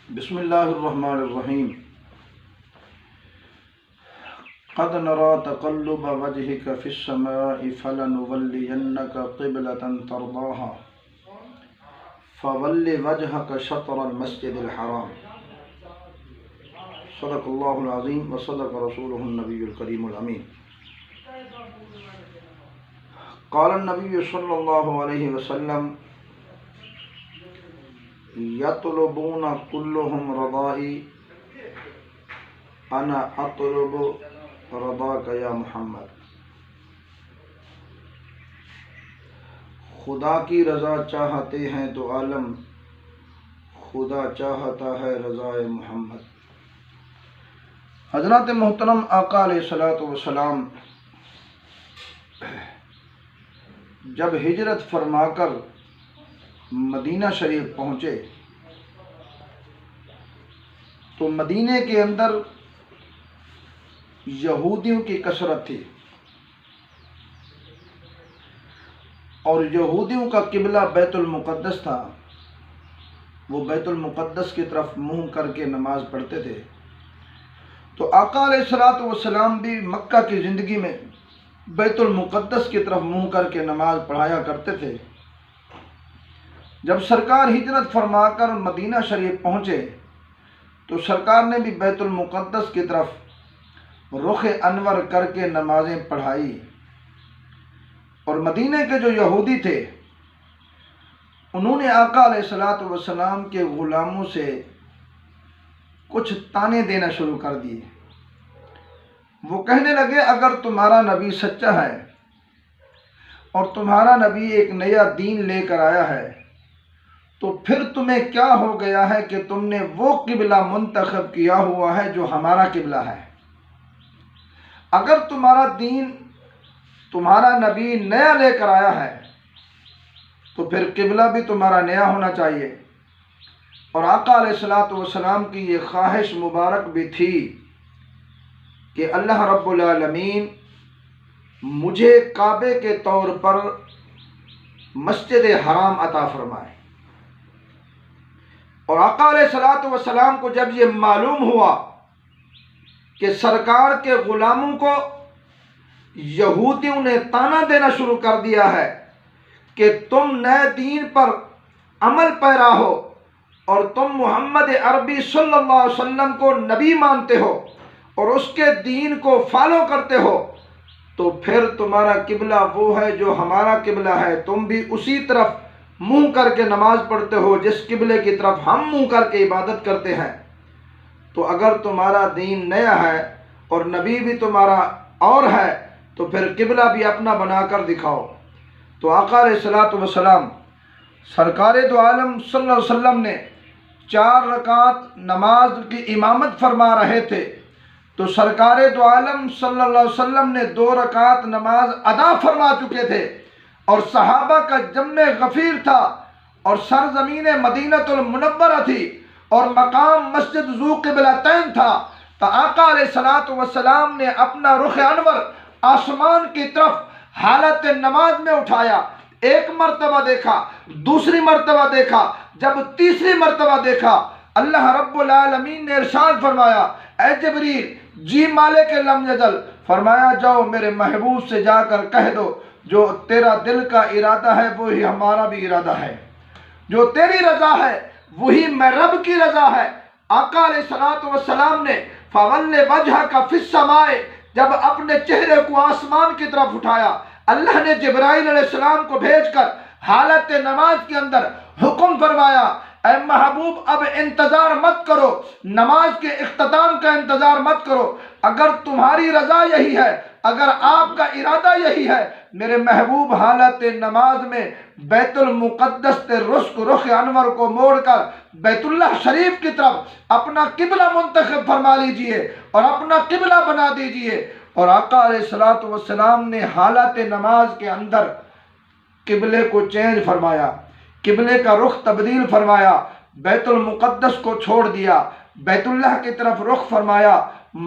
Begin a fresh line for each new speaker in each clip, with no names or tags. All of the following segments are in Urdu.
بسم اللہ الرحمن الرحیم۔ قد نرى تقلب وجهك في السماء فلنولينك قبلة ترضاها فول وجهك شطر المسجد الحرام۔ صدق اللہ العظیم وصدق رسولہ النبی الکریم الامین۔ قال النبی صلی اللہ علیہ وسلم یطلبون کلہم رضائی انا اطلب رضاک یا محمد۔ خدا کی رضا چاہتے ہیں تو عالم خدا چاہتا ہے رضائے محمد۔ حضرات محترم آقا علیہ الصلوۃ والسلام جب ہجرت فرما کر مدینہ شریف پہنچے تو مدینے کے اندر یہودیوں کی کثرت تھی، اور یہودیوں کا قبلہ بیت المقدس تھا۔ وہ بیت المقدس کی طرف منہ کر کے نماز پڑھتے تھے۔ تو آقا علیہ الصلوۃ والسلام بھی مکہ کی زندگی میں بیت المقدس کی طرف منہ کر کے نماز پڑھایا کرتے تھے۔ جب سرکار ہجرت فرما کر مدینہ شریف پہنچے تو سرکار نے بھی بیت المقدس کی طرف رخ انور کر کے نمازیں پڑھائی، اور مدینے کے جو یہودی تھے انہوں نے آقا علیہ الصلوۃ والسلام کے غلاموں سے کچھ طعنے دینا شروع کر دیے۔ وہ کہنے لگے اگر تمہارا نبی سچا ہے اور تمہارا نبی ایک نیا دین لے کر آیا ہے تو پھر تمہیں کیا ہو گیا ہے کہ تم نے وہ قبلہ منتخب کیا ہوا ہے جو ہمارا قبلہ ہے؟ اگر تمہارا دین تمہارا نبی نیا لے کر آیا ہے تو پھر قبلہ بھی تمہارا نیا ہونا چاہیے۔ اور آقا علیہ الصلوۃ والسلام کی یہ خواہش مبارک بھی تھی کہ اللہ رب العالمین مجھے کعبے کے طور پر مسجد حرام عطا فرمائے۔ اور آقا علیہ الصلوۃ والسلام کو جب یہ معلوم ہوا کہ سرکار کے غلاموں کو یہودیوں نے طعنہ دینا شروع کر دیا ہے کہ تم نئے دین پر عمل پیرا ہو اور تم محمد عربی صلی اللہ علیہ وسلم کو نبی مانتے ہو اور اس کے دین کو فالو کرتے ہو، تو پھر تمہارا قبلہ وہ ہے جو ہمارا قبلہ ہے، تم بھی اسی طرف منہ کر کے نماز پڑھتے ہو جس قبلے کی طرف ہم منہ کر کے عبادت کرتے ہیں۔ تو اگر تمہارا دین نیا ہے اور نبی بھی تمہارا اور ہے تو پھر قبلہ بھی اپنا بنا کر دکھاؤ۔ تو آقا علیہ الصلوۃ والسلام سرکار دو عالم صلی اللہ علیہ وسلم نے 4 رکعت نماز کی امامت فرما رہے تھے، تو سرکار دو عالم صلی اللہ علیہ وسلم نے 2 رکعت نماز ادا فرما چکے تھے، اور صحابہ کا جمع غفیر تھا، اور سرزمین مدینہ المنورہ تھی، اور مقام مسجد ذو قبلتین تھا۔ تو آقا علیہ الصلوۃ والسلام نے اپنا رخ انور آسمان کی طرف حالت نماز میں اٹھایا، 1 مرتبہ دیکھا، دوسری مرتبہ دیکھا، جب تیسری مرتبہ دیکھا اللہ رب العالمین نے ارشاد فرمایا اے جبریل جی مالک لم یزل، فرمایا جاؤ میرے محبوب سے جا کر کہہ دو جو تیرا دل کا ارادہ ہے وہی ہمارا بھی ارادہ ہے، جو تیری رضا ہے وہی میں رب کی رضا ہے۔ آقا علیہ الصلوۃ والسلام نے فول وجہک فی السماء جب اپنے چہرے کو آسمان کی طرف اٹھایا، اللہ نے جبرائیل علیہ السلام کو بھیج کر حالت نماز کے اندر حکم فرمایا اے محبوب اب انتظار مت کرو، نماز کے اختتام کا انتظار مت کرو، اگر تمہاری رضا یہی ہے، اگر آپ کا ارادہ یہی ہے، میرے محبوب حالت نماز میں بیت المقدس سے رخ انور کو موڑ کر بیت اللہ شریف کی طرف اپنا قبلہ منتخب فرما لیجئے اور اپنا قبلہ بنا دیجئے۔ اور آقا علیہ الصلوۃ والسلام نے حالت نماز کے اندر قبلے کو چینج فرمایا، قبلے کا رخ تبدیل فرمایا، بیت المقدس کو چھوڑ دیا، بیت اللہ کی طرف رخ فرمایا۔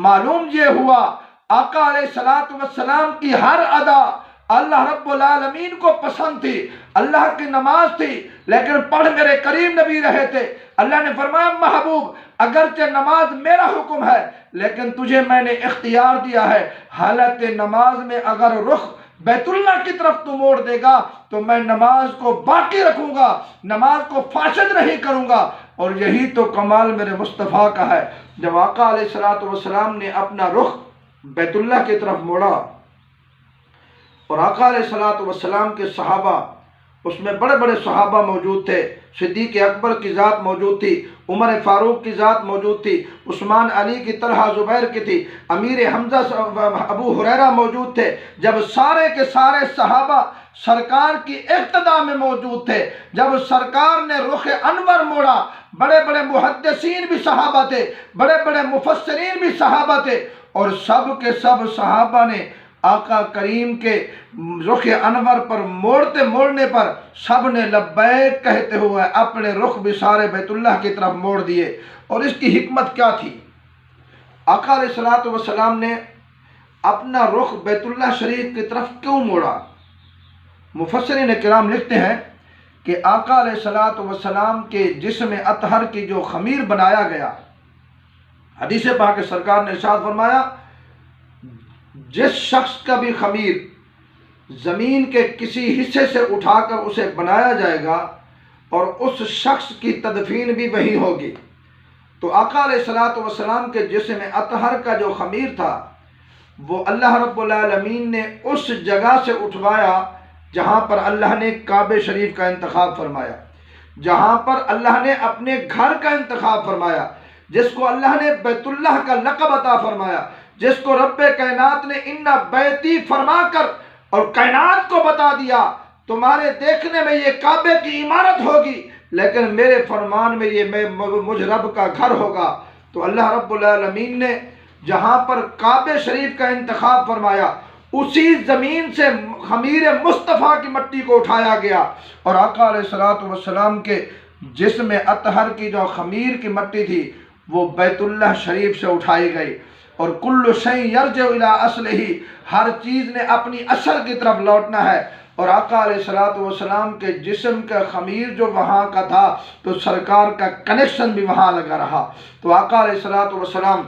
معلوم یہ ہوا آقا علیہ الصلوۃ والسلام کی ہر ادا اللہ رب العالمین کو پسند تھی، اللہ کی نماز تھی، لیکن پڑھ میرے کریم نبی رہے تھے۔ اللہ نے فرمایا محبوب اگرچہ نماز میرا حکم ہے لیکن تجھے میں نے اختیار دیا ہے، حالت نماز میں اگر رخ بیت اللہ کی طرف تو موڑ دے گا تو میں نماز کو باقی رکھوں گا، نماز کو فاسد نہیں کروں گا۔ اور یہی تو کمال میرے مصطفیٰ کا ہے، جب آقا علیہ الصلوۃ والسلام نے اپنا رخ بیت اللہ کی طرف موڑا اور آقا علیہ الصلوۃ والسلام کے صحابہ، اس میں بڑے بڑے صحابہ موجود تھے، صدیق اکبر کی ذات موجود تھی، عمر فاروق کی ذات موجود تھی، عثمان علی کی، طلحہ زبیر کی تھی، امیر حمزہ ابو ہریرہ موجود تھے۔ جب سارے کے سارے صحابہ سرکار کی اقتداء میں موجود تھے، جب سرکار نے رخ انور موڑا، بڑے بڑے محدثین بھی صحابہ تھے، بڑے بڑے مفسرین بھی صحابہ تھے، اور سب کے سب صحابہ نے آقا کریم کے رخ انور پر موڑنے پر سب نے لبیک کہتے ہوئے اپنے رخ بھی سارے بیت اللہ کی طرف موڑ دیے۔ اور اس کی حکمت کیا تھی؟ آقا علیہ الصلوۃ والسلام نے اپنا رخ بیت اللہ شریف کی طرف کیوں موڑا؟ مفسرین کرام لکھتے ہیں کہ آقا علیہ الصلوۃ والسلام کے جسم اطہر کی جو خمیر بنایا گیا، حدیث پاک سرکار نے ارشاد فرمایا جس شخص کا بھی خمیر زمین کے کسی حصے سے اٹھا کر اسے بنایا جائے گا اور اس شخص کی تدفین بھی وہی ہوگی۔ تو آقا علیہ الصلوۃ والسلام کے جسم اطہر کا جو خمیر تھا وہ اللہ رب العالمین نے اس جگہ سے اٹھوایا جہاں پر اللہ نے کعبہ شریف کا انتخاب فرمایا، جہاں پر اللہ نے اپنے گھر کا انتخاب فرمایا، جس کو اللہ نے بیت اللہ کا لقب عطا فرمایا، جس کو رب کائنات نے اِنَّ بیتی فرما کر اور کائنات کو بتا دیا تمہارے دیکھنے میں یہ کعبے کی عمارت ہوگی لیکن میرے فرمان میں یہ مجھ رب کا گھر ہوگا۔ تو اللہ رب العالمین نے جہاں پر کعبہ شریف کا انتخاب فرمایا اسی زمین سے خمیر مصطفیٰ کی مٹی کو اٹھایا گیا اور آقا علیہ الصلوۃ والسلام کے جسم اطہر کی جو خمیر کی مٹی تھی وہ بیت اللہ شریف سے اٹھائی گئی۔ اور کل شیء یرجع الی اصلہ، ہر چیز نے اپنی اصل کی طرف لوٹنا ہے۔ اور آقا علیہ الصلوۃ والسلام کے جسم کا خمیر جو وہاں کا تھا تو سرکار کا کنیکشن بھی وہاں لگا رہا۔ تو آقا علیہ الصلوۃ والسلام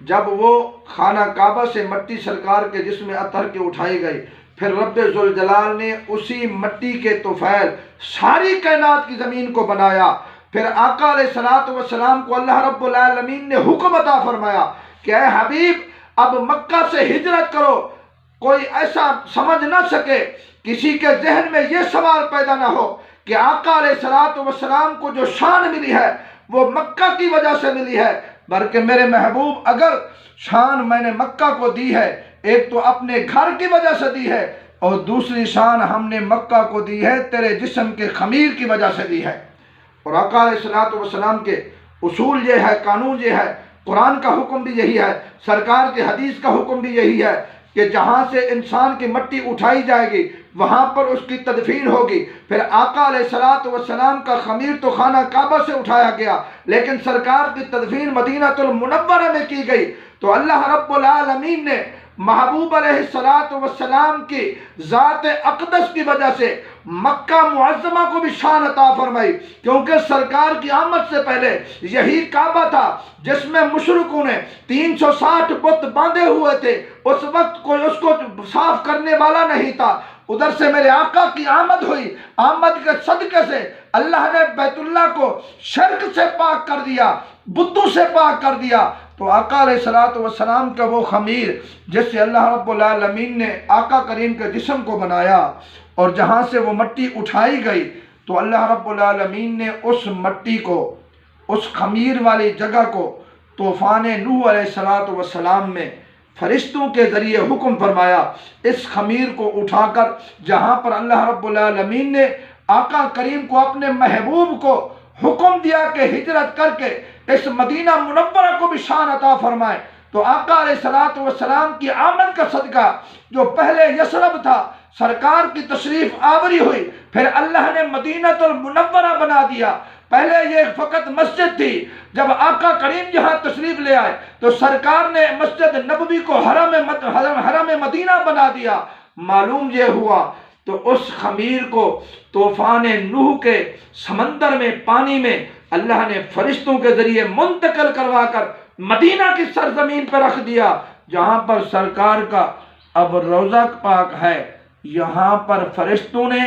جب وہ خانہ کعبہ سے مٹی سرکار کے جسم اطہر کی اٹھائی گئی، پھر رب ذوالجلال نے اسی مٹی کے طفیل ساری کائنات کی زمین کو بنایا۔ پھر آقا علیہ الصلوۃ والسلام کو اللہ رب العالمین نے حکم عطا فرمایا کہ اے حبیب اب مکہ سے ہجرت کرو۔ کوئی ایسا سمجھ نہ سکے، کسی کے ذہن میں یہ سوال پیدا نہ ہو کہ آقا علیہ الصلوۃ والسلام کو جو شان ملی ہے وہ مکہ کی وجہ سے ملی ہے، بلکہ میرے محبوب اگر شان میں نے مکہ کو دی ہے ایک تو اپنے گھر کی وجہ سے دی ہے اور دوسری شان ہم نے مکہ کو دی ہے تیرے جسم کے خمیر کی وجہ سے دی ہے۔ اور آقا علیہ الصلوۃ والسلام کے اصول یہ ہے، قانون یہ ہے، قرآن کا حکم بھی یہی ہے، سرکار کی حدیث کا حکم بھی یہی ہے کہ جہاں سے انسان کی مٹی اٹھائی جائے گی وہاں پر اس کی تدفین ہوگی۔ پھر آقا علیہ الصلوۃ والسلام کا خمیر تو خانہ کعبہ سے اٹھایا گیا لیکن سرکار کی تدفین مدینہ المنورہ میں کی گئی۔ تو اللہ رب العالمین نے محبوب علیہ الصلوۃ والسلام کی ذات اقدس کی وجہ سے مکہ معظمہ کو بھی شان عطا فرمائی، کیونکہ سرکار کی آمد سے پہلے یہی کعبہ تھا جس میں مشرکوں نے 360 بت باندھے ہوئے تھے، اس وقت کوئی اس کو صاف کرنے والا نہیں تھا۔ ادھر سے میرے آقا کی آمد ہوئی، آمد کے صدقے سے اللہ نے بیت اللہ کو شرک سے پاک کر دیا، بتوں سے پاک کر دیا۔ تو آقا علیہ الصلوۃ والسلام کا وہ خمیر جس سے اللہ رب العالمین نے آقا کریم کے جسم کو بنایا اور جہاں سے وہ مٹی اٹھائی گئی تو اللہ رب العالمین نے اس مٹی کو، اس خمیر والی جگہ کو طوفان نوح علیہ الصلوۃ والسلام میں فرشتوں کے ذریعے حکم فرمایا، اس خمیر کو اٹھا کر جہاں پر اللہ رب العالمین نے آقا کریم کو اپنے محبوب کو حکم دیا کہ ہجرت کر کے اس مدینہ منورہ کو بھی شان عطا فرمائے، تو آقا علیہ الصلوۃ والسلام کی آمد کا صدقہ جو پہلے یثرب تھا سرکار کی تشریف آوری ہوئی، پھر اللہ نے مدینہ المنورہ بنا دیا۔ پہلے یہ فقط مسجد تھی، جب آقا کریم یہاں تشریف لے آئے تو سرکار نے مسجد نبوی کو حرم مدینہ بنا دیا۔ معلوم یہ ہوا تو اس خمیر کو طوفان نوح کے سمندر میں پانی میں اللہ نے فرشتوں کے ذریعے منتقل کروا کر مدینہ کی سرزمین پر رکھ دیا، جہاں پر سرکار کا اب روضہ پاک ہے۔ یہاں پر فرشتوں نے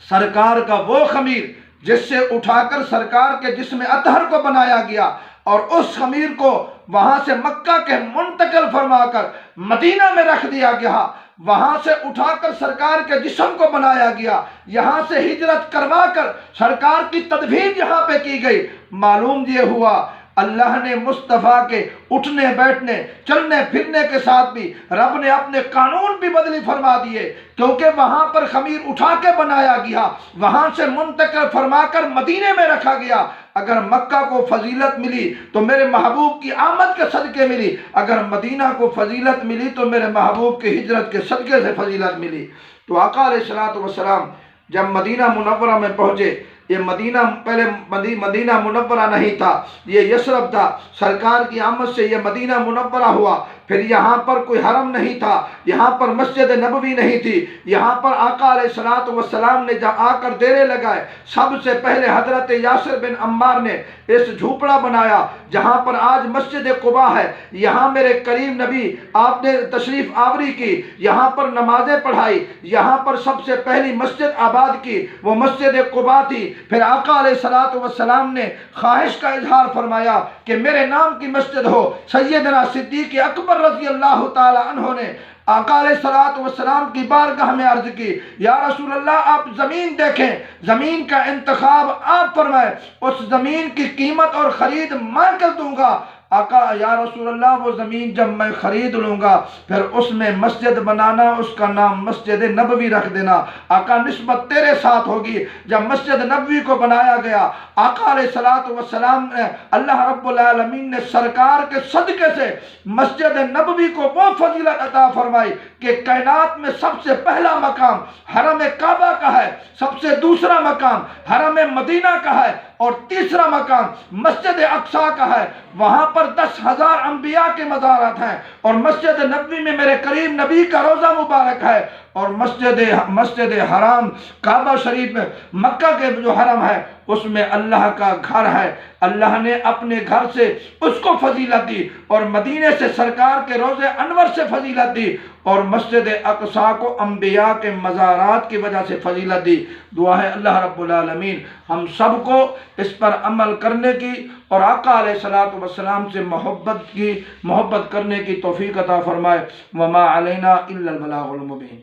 سرکار کا وہ خمیر جس سے اٹھا کر سرکار کے جسم اطہر کو بنایا گیا، اور اس خمیر کو وہاں سے مکہ کے منتقل فرما کر مدینہ میں رکھ دیا گیا، وہاں سے اٹھا کر سرکار کے جسم کو بنایا گیا، یہاں سے ہجرت کروا کر سرکار کی تدفین یہاں پہ کی گئی۔ معلوم یہ ہوا اللہ نے مصطفیٰ کے اٹھنے بیٹھنے چلنے پھرنے کے ساتھ بھی رب نے اپنے قانون بھی بدلی فرما دیے، کیونکہ وہاں پر خمیر اٹھا کے بنایا گیا، وہاں سے منتقل فرما کر مدینے میں رکھا گیا۔ اگر مکہ کو فضیلت ملی تو میرے محبوب کی آمد کے صدقے ملی، اگر مدینہ کو فضیلت ملی تو میرے محبوب کی ہجرت کے صدقے سے فضیلت ملی۔ تو آقا علیہ الصلوۃ والسلام جب مدینہ منورہ میں پہنچے، یہ مدینہ پہلے مدینہ منورہ نہیں تھا، یہ یثرب تھا، سرکار کی آمد سے یہ مدینہ منورہ ہوا۔ پھر یہاں پر کوئی حرم نہیں تھا، یہاں پر مسجد نبوی نہیں تھی، یہاں پر آقا علیہ الصلوۃ والسلام نے جب آ کر ڈیرے لگائے، سب سے پہلے حضرت یاسر بن عمار نے اس جھوپڑا بنایا جہاں پر آج مسجد قباء ہے۔ یہاں میرے کریم نبی آپ نے تشریف آوری کی، یہاں پر نمازیں پڑھائی، یہاں پر سب سے پہلی مسجد آباد کی وہ مسجد قباء تھی۔ پھر آقا علیہ الصلوۃ والسلام نے خواہش کا اظہار فرمایا کہ میرے نام کی مسجد ہو۔ سیدنا صدیق اکبر رضی اللہ تعالی عنہ نے آقا علیہ الصلوۃ والسلام کی بارگاہ میں عرض کی، یا رسول اللہ آپ زمین دیکھیں، زمین کا انتخاب آپ فرمائیں، اس زمین کی قیمت اور خرید میں کر دوں گا۔ آقا یا رسول اللہ وہ زمین جب میں خرید لوں گا پھر اس میں مسجد بنانا، اس کا نام مسجد نبوی رکھ دینا۔ آقا نسبت تیرے ساتھ ہوگی۔ جب مسجد نبوی کو بنایا گیا، آقا علیہ الصلوۃ والسلام نے اللہ رب العالمین نے سرکار کے صدقے سے مسجد نبوی کو وہ فضیلت عطا فرمائی کہ کائنات میں سب سے پہلا مقام حرم کعبہ کا ہے، سب سے دوسرا مقام حرم مدینہ کا ہے، اور تیسرا مقام مسجد اقصیٰ کا ہے۔ وہاں پر 10,000 انبیاء کے مزارات ہیں، اور مسجد نبوی میں میرے کریم نبی کا روضہ مبارک ہے، اور مسجد حرام کعبہ شریف میں مکہ کے جو حرم ہے اس میں اللہ کا گھر ہے۔ اللہ نے اپنے گھر سے اس کو فضیلت دی، اور مدینے سے سرکار کے روضے انور سے فضیلت دی، اور مسجد اقصیٰ کو انبیاء کے مزارات کی وجہ سے فضیلت دی۔ دعا ہے اللہ رب العالمین ہم سب کو اس پر عمل کرنے کی اور آقا علیہ الصلوۃ والسلام سے محبت کرنے کی توفیق عطا فرمائے۔ وما علینا الا البلاغ المبین۔